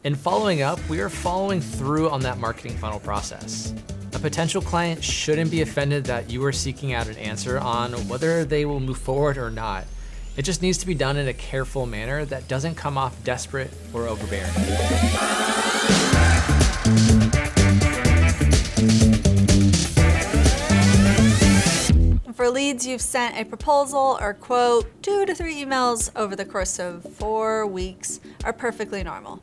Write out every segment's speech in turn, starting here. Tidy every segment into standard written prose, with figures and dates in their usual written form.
In following up, we are following through on that marketing funnel process. A potential client shouldn't be offended that you are seeking out an answer on whether they will move forward or not. It just needs to be done in a careful manner that doesn't come off desperate or overbearing. For leads you've sent a proposal or quote, 2 to 3 emails over the course of 4 weeks are perfectly normal.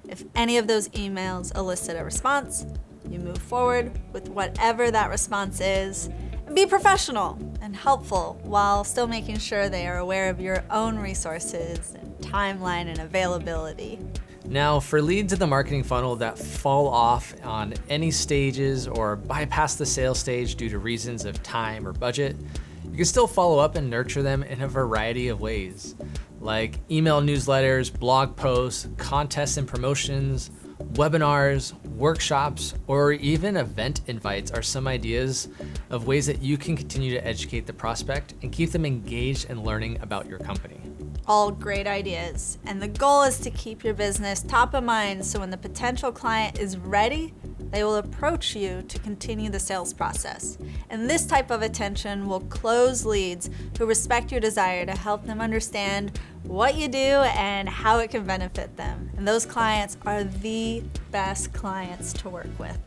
If any of those emails elicit a response, you move forward with whatever that response is, and be professional and helpful while still making sure they are aware of your own resources and timeline and availability. Now, for leads in the marketing funnel that fall off on any stages or bypass the sales stage due to reasons of time or budget, you can still follow up and nurture them in a variety of ways, like email newsletters, blog posts, contests and promotions, webinars, workshops, or even event invites are some ideas of ways that you can continue to educate the prospect and keep them engaged and learning about your company. All great ideas. And the goal is to keep your business top of mind so when the potential client is ready, they will approach you to continue the sales process. And this type of attention will close leads who respect your desire to help them understand what you do and how it can benefit them. And those clients are the best clients to work with.